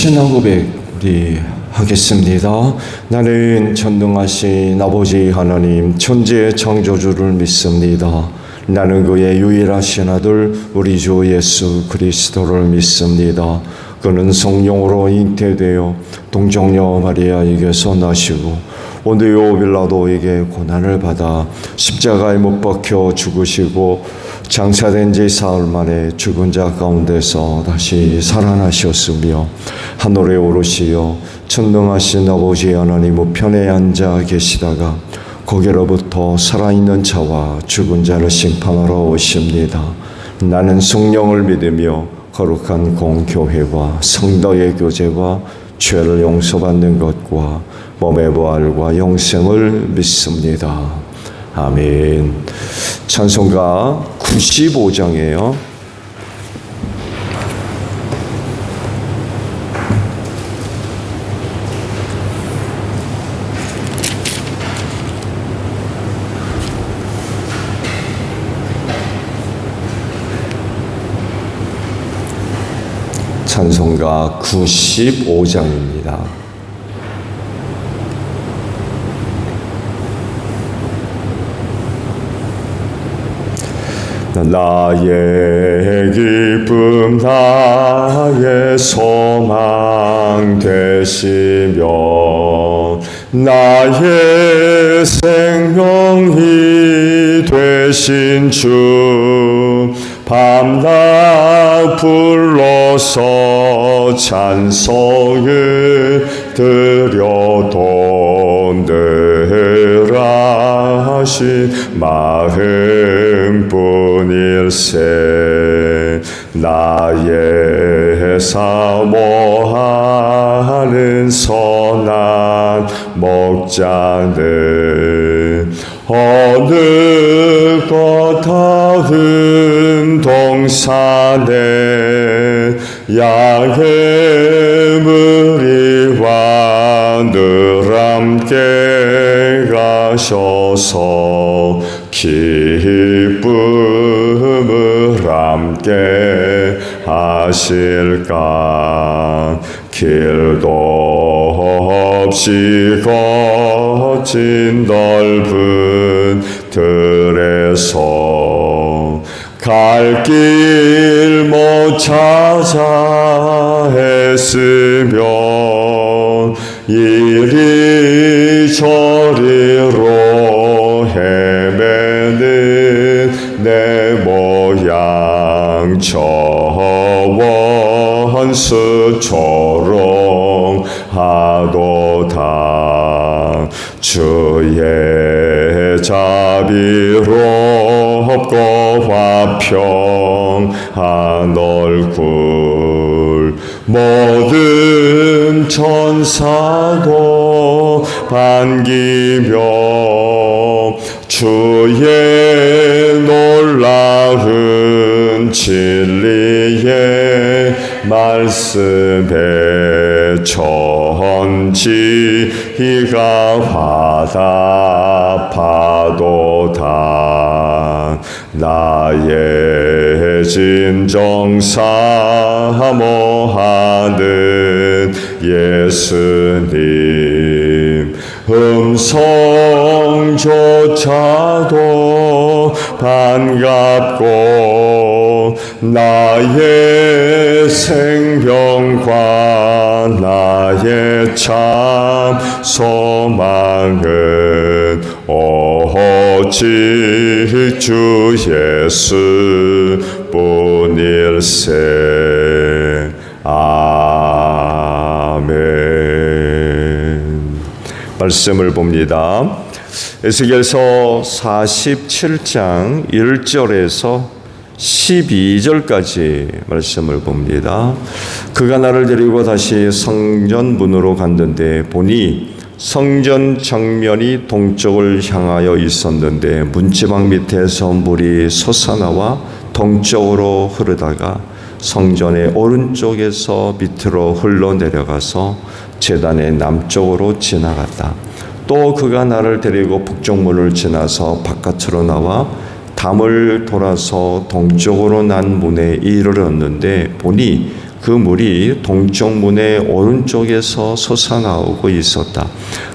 신앙 고백 우리 하겠습니다. 나는 전능하신 아버지 하나님 천지의 창조주를 믿습니다. 나는 그의 유일하신 아들 우리 주 예수 그리스도를 믿습니다. 그는 성령으로 잉태되어 동정녀 마리아에게서 나시고 본디오 빌라도에게 고난을 받아 십자가에 못 박혀 죽으시고 장사된 지 사흘 만에 죽은 자 가운데서 다시 살아나셨으며 하늘에 오르시어 천능하신 아버지 하나님 우편에 앉아 계시다가 거기로부터 살아있는 자와 죽은 자를 심판하러 오십니다. 나는 성령을 믿으며 거룩한 공교회와 성도의 교제와 죄를 용서받는 것과 몸의 부활과 영생을 믿습니다. 아멘. 찬송가 95장이에요. 찬송가 95장입니다. 나의 기쁨 나의 소망 되시며 나의 생명이 되신 주 밤낮 불러서 찬송을 드려도 늘 하신 마음뿐일세. 나의 사모하는 선한 목자는 어느 것 다른 동산에 양의 무리와 늘 함께 가셔서 기쁨을 함께 하실까. 길도 없이 거친 넓은 들에서 갈 길 못 찾아 애쓰며 이리저리로 헤매는 내 모양 저 원수처럼 하도다. 주의 자비롭고 화평한 얼굴 모든 천사도 반기며 주의 놀라운 진리의 말씀에 천지가 화답하도다. 나의 진정 사모하는 예수님 음성조차도 반갑고 나의 생명과 나의 참 소망은 오직 주 예수 뿐일세. 아멘. 말씀을 봅니다. 에스겔서 47장 1절에서 12절까지 말씀을 봅니다. 그가 나를 데리고 다시 성전 문으로 갔는데 보니 성전 정면이 동쪽을 향하여 있었는데 문지방 밑에서 물이 솟아나와 동쪽으로 흐르다가 성전의 오른쪽에서 밑으로 흘러내려가서 제단의 남쪽으로 지나갔다. 또 그가 나를 데리고 북쪽문을 지나서 바깥으로 나와 담을 돌아서 동쪽으로 난 문에 이르렀는데 보니 그 물이 동쪽 문의 오른쪽에서 솟아나오고 있었다.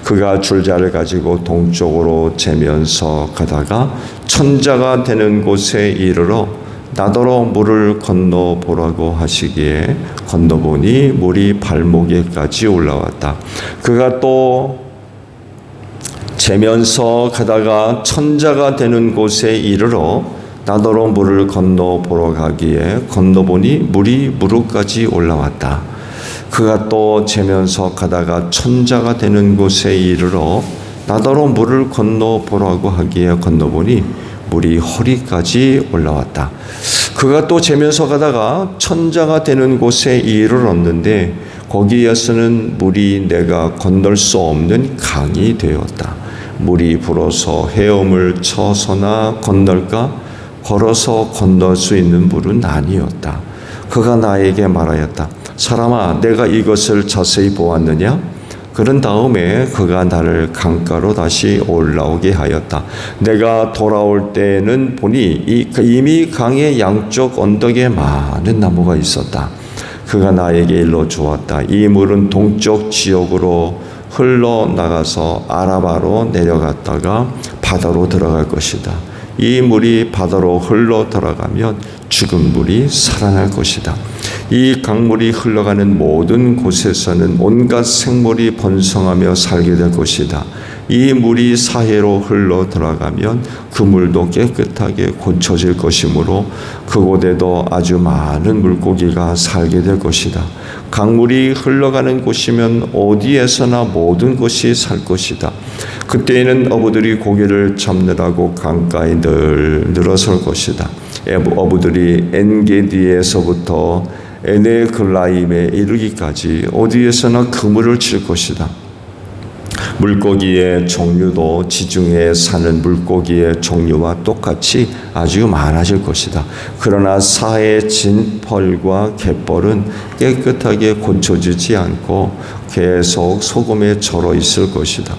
그가 줄자를 가지고 동쪽으로 재면서 가다가 천자가 되는 곳에 이르러 나더러 물을 건너보라고 하시기에 건너보니 물이 발목에까지 올라왔다. 그가 또 재면서 가다가 천자가 되는 곳에 이르러 나더러 물을 건너보러 가기에 건너보니 물이 무릎까지 올라왔다. 그가 또 재면서 가다가 천자가 되는 곳에 이르러 나더러 물을 건너보라고 하기에 건너보니 물이 허리까지 올라왔다. 그가 또 재면서 가다가 천자가 되는 곳에 이르렀는데 거기에서는 물이 내가 건널 수 없는 강이 되었다. 물이 불어서 헤엄을 쳐서나 건널까? 걸어서 건널 수 있는 물은 아니었다. 그가 나에게 말하였다. 사람아, 내가 이것을 자세히 보았느냐? 그런 다음에 그가 나를 강가로 다시 올라오게 하였다. 내가 돌아올 때는 보니 이미 강의 양쪽 언덕에 많은 나무가 있었다. 그가 나에게 일러 주었다. 이 물은 동쪽 지역으로 흘러나가서 아라바로 내려갔다가 바다로 들어갈 것이다. 이 물이 바다로 흘러 들어가면 죽은 물이 살아날 것이다. 이 강물이 흘러가는 모든 곳에서는 온갖 생물이 번성하며 살게 될 것이다. 이 물이 사해로 흘러 들어가면 그 물도 깨끗하게 고쳐질 것이므로 그곳에도 아주 많은 물고기가 살게 될 것이다. 강물이 흘러가는 곳이면 어디에서나 모든 것이 살 것이다. 그때에는 어부들이 고기를 잡느라고 강가에 늘 늘어설 것이다. 어부들이 엔게디에서부터 에네글라임에 이르기까지 어디에서나 그물을 칠 것이다. 물고기의 종류도 지중해에 사는 물고기의 종류와 똑같이 아주 많아질 것이다. 그러나 사해의 진펄과 갯벌은 깨끗하게 고쳐지지 않고 계속 소금에 절어 있을 것이다.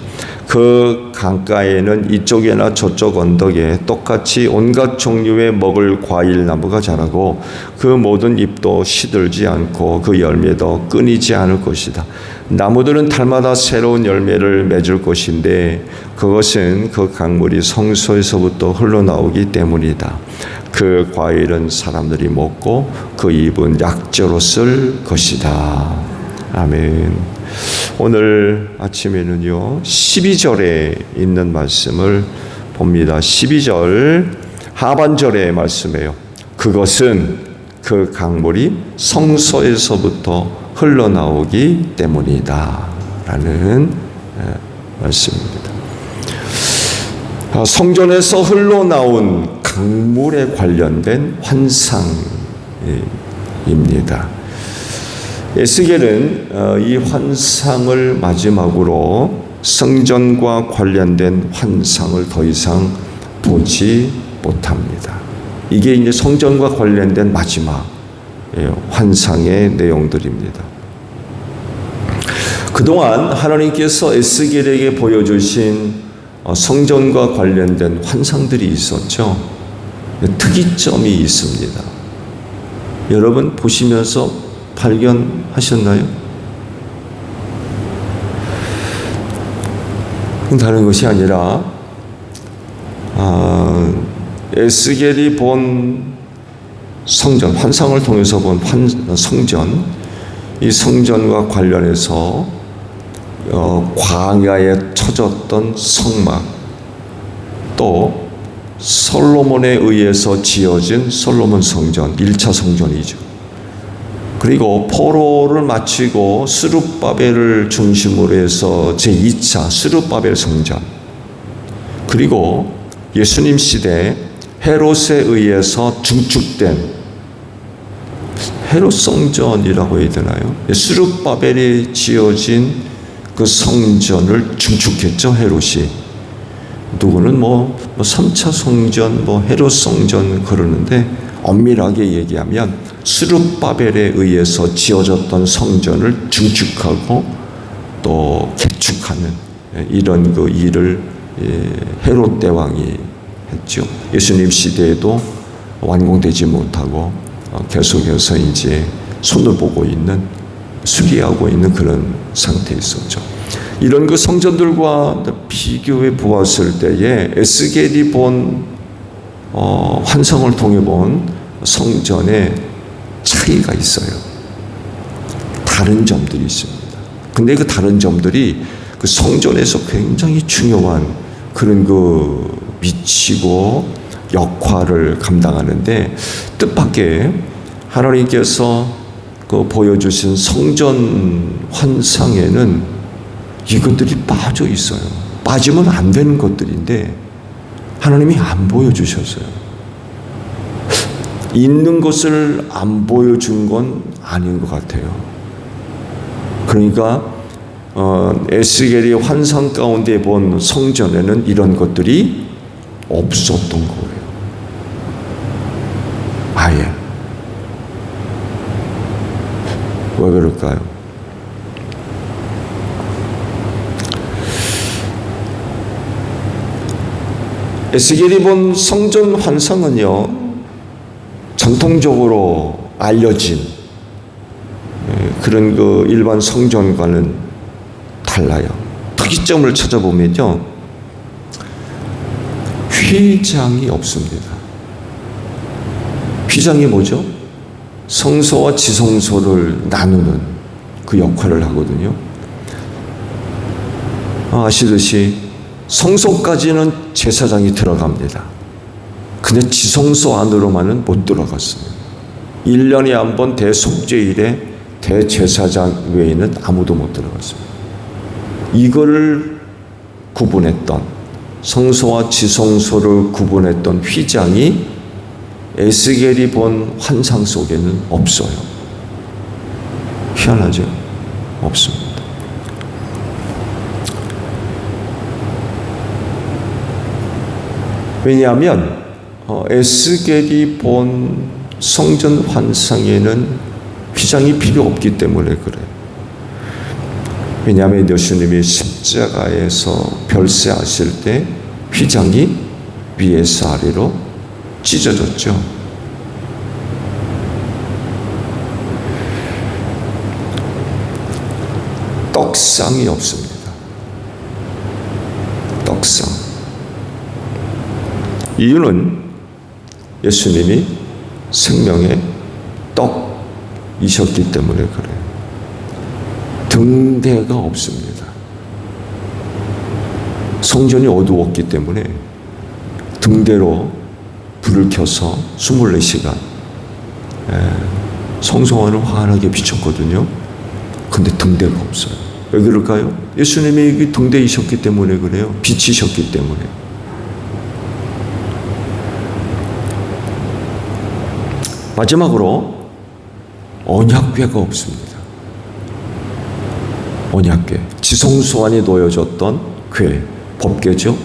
그 강가에는 이쪽이나 저쪽 언덕에 똑같이 온갖 종류의 먹을 과일 나무가 자라고 그 모든 잎도 시들지 않고 그 열매도 끊이지 않을 것이다. 나무들은 달마다 새로운 열매를 맺을 것인데 그것은 그 강물이 성소에서부터 흘러나오기 때문이다. 그 과일은 사람들이 먹고 그 잎은 약재로 쓸 것이다. 아멘. 오늘 아침에는요 12절에 있는 말씀을 봅니다. 12절 하반절의 말씀이에요. 그것은 그 강물이 성소에서부터 흘러나오기 때문이다 라는 말씀입니다. 성전에서 흘러나온 강물에 관련된 환상입니다. 에스겔은 이 환상을 마지막으로 성전과 관련된 환상을 더 이상 보지 못합니다. 이게 이제 성전과 관련된 마지막 환상의 내용들입니다. 그동안 하나님께서 에스겔에게 보여주신 성전과 관련된 환상들이 있었죠. 특이점이 있습니다. 여러분 보시면서 발견하셨나요? 다른 것이 아니라 에스겔이 본 성전, 환상을 통해서 본 성전, 이 성전과 관련해서 광야에 쳐졌던 성막, 또 솔로몬에 의해서 지어진 솔로몬 성전, 1차 성전이죠. 그리고 포로를 마치고 스룹바벨을 중심으로 해서 제2차 스룹바벨 성전, 그리고 예수님 시대 헤롯에 의해서 중축된 헤롯 성전이라고 해야 되나요? 스룹바벨이 지어진 그 성전을 중축했죠, 헤롯이. 누구는 3차 성전, 헤롯 성전 그러는데 엄밀하게 얘기하면 스룹바벨에 의해서 지어졌던 성전을 중축하고 또 개축하는 이런 그 일을 헤롯 대왕이 했죠. 예수님 시대에도 완공되지 못하고 계속해서 이제 손을 보고 있는, 수리하고 있는 그런 상태에 있었죠. 이런 그 성전들과 비교해 보았을 때에 에스겔이 본 환상을 통해 본 성전에 차이가 있어요. 다른 점들이 있습니다. 근데 그 다른 점들이 그 성전에서 굉장히 중요한 그런 그 위치고 역할을 감당하는데, 뜻밖의 하나님께서 그 보여주신 성전 환상에는 이것들이 빠져 있어요. 빠지면 안 되는 것들인데 하나님이 안 보여주셨어요. 있는 것을 안 보여준 건 아닌 것 같아요. 그러니까 에스겔이 환상 가운데 본 성전에는 이런 것들이 없었던 거예요. 아예. 왜 그럴까요? 에스겔이 본 성전 환상은요, 전통적으로 알려진 그런 그 일반 성전과는 달라요. 특이점을 찾아보면요, 휘장이 없습니다. 휘장이 뭐죠? 성소와 지성소를 나누는 그 역할을 하거든요. 아시듯이 성소까지는 제사장이 들어갑니다. 근데 지성소 안으로만은 못 들어갔어요. 1년에 한 번 대속죄일에 대제사장 외에는 아무도 못 들어갔습니다. 이거를 구분했던, 성소와 지성소를 구분했던 휘장이 에스겔이 본 환상 속에는 없어요. 희한하죠? 없습니다. 왜냐하면 에스겔이 본 성전 환상에는 휘장이 필요 없기 때문에 그래요. 왜냐하면 예수님이 십자가에서 별세하실 때 휘장이 위에서 아래로 찢어졌죠. 떡상이 없습니다. 떡상. 이유는 예수님이 생명의 떡이셨기 때문에 그래요. 등대가 없습니다. 성전이 어두웠기 때문에 등대로 불을 켜서 24시간 성소안을 환하게 비췄거든요. 근데 등대가 없어요. 왜 그럴까요? 예수님이 등대이셨기 때문에 그래요. 빛이셨기 때문에. 마지막으로 언약궤가 없습니다. 언약궤, 지성소 안에 놓여졌던 궤, 법궤죠.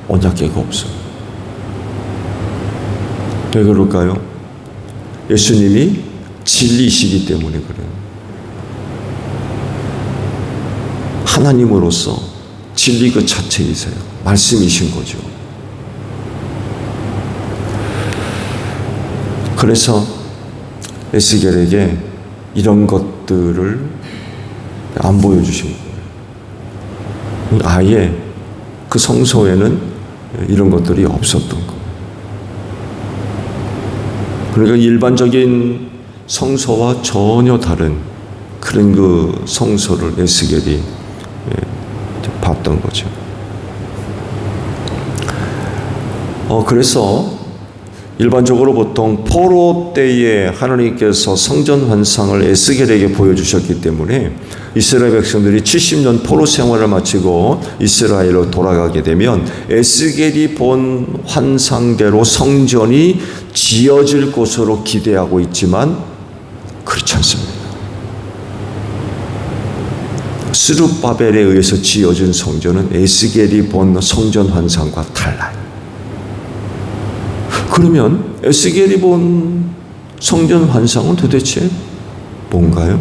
언약궤가 없어요. 왜 그럴까요? 예수님이 진리이시기 때문에 그래요. 하나님으로서 진리 그 자체이세요. 말씀이신 거죠. 그래서 에스겔에게 이런 것들을 안 보여주신 거예요. 아예 그 성소에는 이런 것들이 없었던 거예요. 그러니까 일반적인 성소와 전혀 다른 그런 그 성소를 에스겔이 봤던 거죠. 그래서 일반적으로 보통 포로 때에 하나님께서 성전 환상을 에스겔에게 보여주셨기 때문에 이스라엘 백성들이 70년 포로 생활을 마치고 이스라엘로 돌아가게 되면 에스겔이 본 환상대로 성전이 지어질 것으로 기대하고 있지만 그렇지 않습니다. 스룹바벨에 의해서 지어진 성전은 에스겔이 본 성전 환상과 달라요. 그러면 에스겔이 본 성전 환상은 도대체 뭔가요?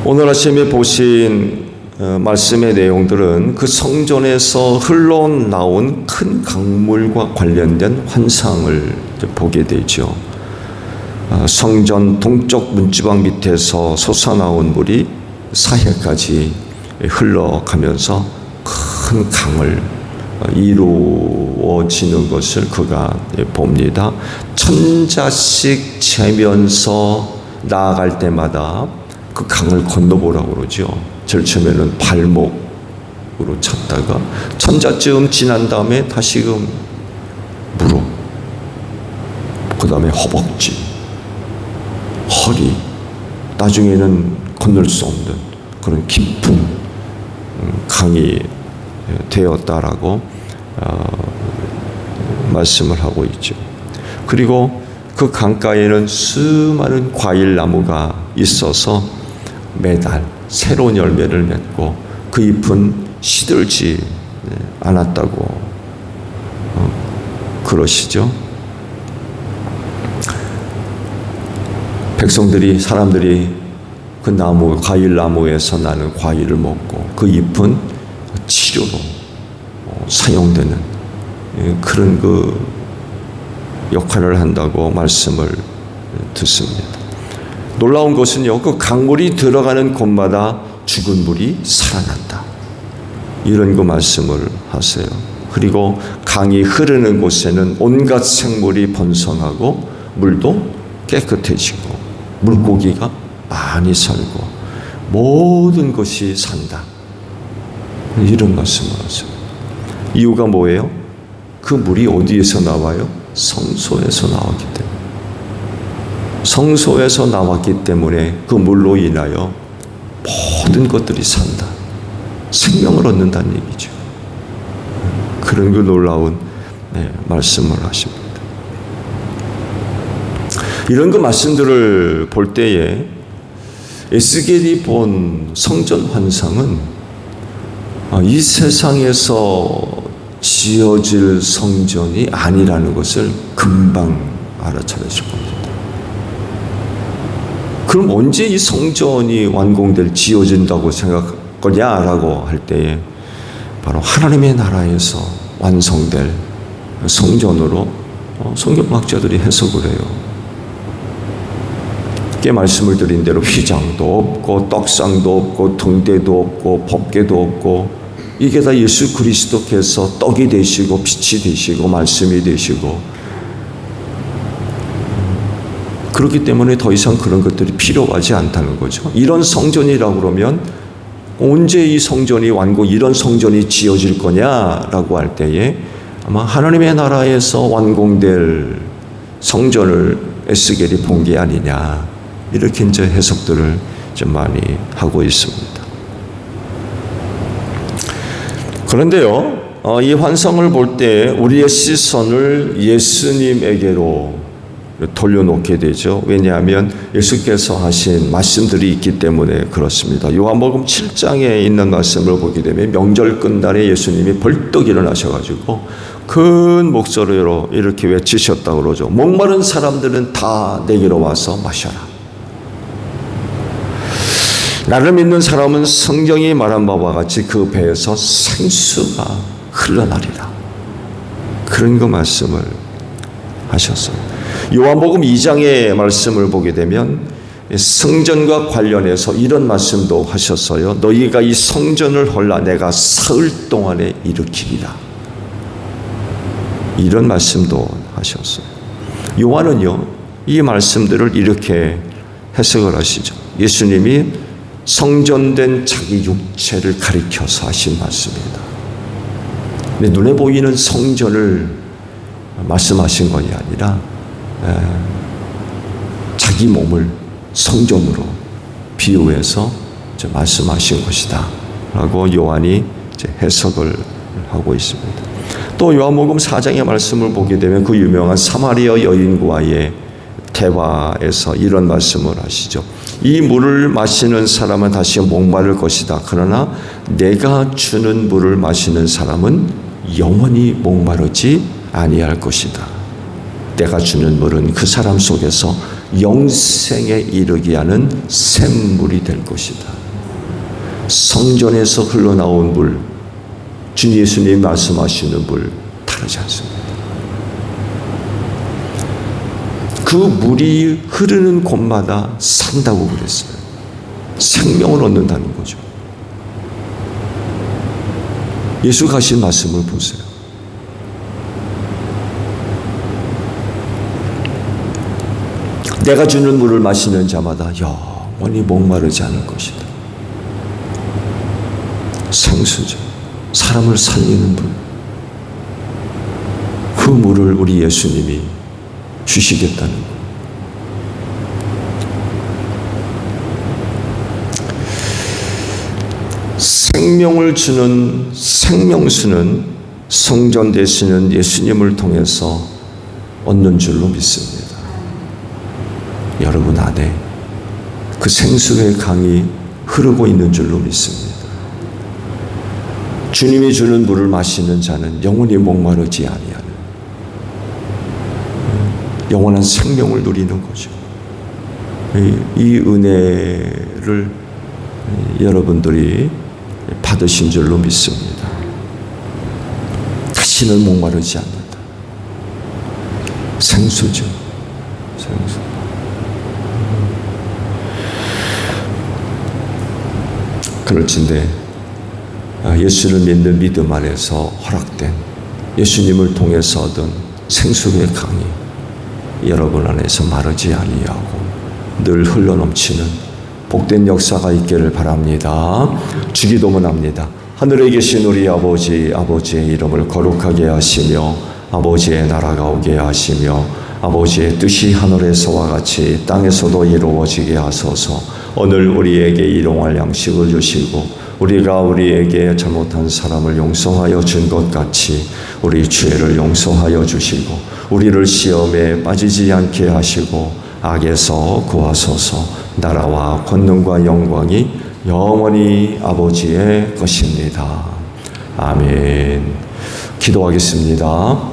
오늘 아침에 보신 말씀의 내용들은 그 성전에서 흘러나온 큰 강물과 관련된 환상을 보게 되죠. 성전 동쪽 문지방 밑에서 솟아나온 물이 사해까지 흘러가면서 큰 강을 이루어지는 것을 그가 봅니다. 천자씩 재면서 나아갈 때마다 그 강을 건너보라고 그러죠. 제일 처음에는 발목으로 찼다가 천자쯤 지난 다음에 다시금 무릎, 그 다음에 허벅지, 허리, 나중에는 건널 수 없는 그런 깊은 강이 되었다라고 말씀을 하고 있죠. 그리고 그 강가에는 수많은 과일나무가 있어서 매달 새로운 열매를 맺고 그 잎은 시들지 않았다고 그러시죠. 사람들이 그 나무, 과일나무에서 나는 과일을 먹고 그 잎은 치료로 사용되는 그런 그 역할을 한다고 말씀을 듣습니다. 놀라운 것은요, 그 강물이 들어가는 곳마다 죽은 물이 살아난다, 이런 그 말씀을 하세요. 그리고 강이 흐르는 곳에는 온갖 생물이 번성하고 물도 깨끗해지고 물고기가 많이 살고 모든 것이 산다, 이런 말씀을 하세요. 이유가 뭐예요? 그 물이 어디에서 나와요? 성소에서 나왔기 때문에. 성소에서 나왔기 때문에 그 물로 인하여 모든 것들이 산다, 생명을 얻는다는 얘기죠. 그런 그 놀라운 말씀을 하십니다. 이런 그 말씀들을 볼 때에 에스겔이 본 성전 환상은 이 세상에서 지어질 성전이 아니라는 것을 금방 알아차리실 겁니다. 그럼 언제 이 성전이 완공될, 지어진다고 생각할 거냐라고 할 때에 바로 하나님의 나라에서 완성될 성전으로 성경학자들이 해석을 해요. 꽤 말씀을 드린 대로 휘장도 없고 떡상도 없고 등대도 없고 법궤도 없고, 이게 다 예수 그리스도께서 떡이 되시고 빛이 되시고 말씀이 되시고, 그렇기 때문에 더 이상 그런 것들이 필요하지 않다는 거죠. 이런 성전이라고 그러면 언제 이 성전이 이런 성전이 지어질 거냐라고 할 때에 아마 하나님의 나라에서 완공될 성전을 에스겔이 본 게 아니냐, 이렇게 이제 해석들을 좀 많이 하고 있습니다. 그런데요, 이 환상을 볼 때 우리의 시선을 예수님에게로 돌려놓게 되죠. 왜냐하면 예수께서 하신 말씀들이 있기 때문에 그렇습니다. 요한복음 7장에 있는 말씀을 보게 되면 명절 끝날에 예수님이 벌떡 일어나셔가지고 큰 목소리로 이렇게 외치셨다고 그러죠. 목마른 사람들은 다 내게로 와서 마셔라. 나를 믿는 사람은 성경이 말한 바와 같이 그 배에서 생수가 흘러나리라. 그런 그 말씀을 하셨어요. 요한복음 2장의 말씀을 보게 되면 성전과 관련해서 이런 말씀도 하셨어요. 너희가 이 성전을 헐라 내가 사흘 동안에 일으키리라. 이런 말씀도 하셨어요. 요한은요, 이 말씀들을 이렇게 해석을 하시죠. 예수님이 성전된 자기 육체를 가리켜서 하신 말씀입니다. 근데 눈에 보이는 성전을 말씀하신 것이 아니라 자기 몸을 성전으로 비유해서 말씀하신 것이다 라고 요한이 해석을 하고 있습니다. 또 요한복음 4장의 말씀을 보게 되면 그 유명한 사마리아 여인과의 대화에서 이런 말씀을 하시죠. 이 물을 마시는 사람은 다시 목마를 것이다. 그러나 내가 주는 물을 마시는 사람은 영원히 목마르지 아니할 것이다. 내가 주는 물은 그 사람 속에서 영생에 이르게 하는 샘물이 될 것이다. 성전에서 흘러나온 물, 주 예수님이 말씀하시는 물 다르지 않습니다. 그 물이 흐르는 곳마다 산다고 그랬어요. 생명을 얻는다는 거죠. 예수가 하신 말씀을 보세요. 내가 주는 물을 마시는 자마다 영원히 목마르지 않을 것이다. 생수죠. 사람을 살리는 물. 그 물을 우리 예수님이 주시겠다는 것. 생명을 주는 생명수는 성전 되시는 예수님을 통해서 얻는 줄로 믿습니다. 여러분 안에 그 생수의 강이 흐르고 있는 줄로 믿습니다. 주님이 주는 물을 마시는 자는 영원히 목마르지 아니하는 영원한 생명을 누리는 거죠. 이 은혜를 여러분들이 받으신 줄로 믿습니다. 다시는 목마르지 않는다. 생수죠. 생수. 그럴진데 예수를 믿는 믿음 안에서 허락된 예수님을 통해서 얻은 생수의 강이 여러분 안에서 마르지 아니하고 늘 흘러넘치는 복된 역사가 있기를 바랍니다. 주기도문 합니다. 하늘에 계신 우리 아버지, 아버지의 이름을 거룩하게 하시며 아버지의 나라가 오게 하시며 아버지의 뜻이 하늘에서와 같이 땅에서도 이루어지게 하소서. 오늘 우리에게 일용할 양식을 주시고 우리가 우리에게 잘못한 사람을 용서하여 준 것 같이 우리 죄를 용서하여 주시고 우리를 시험에 빠지지 않게 하시고 악에서 구하소서. 나라와 권능과 영광이 영원히 아버지의 것입니다. 아멘. 기도하겠습니다.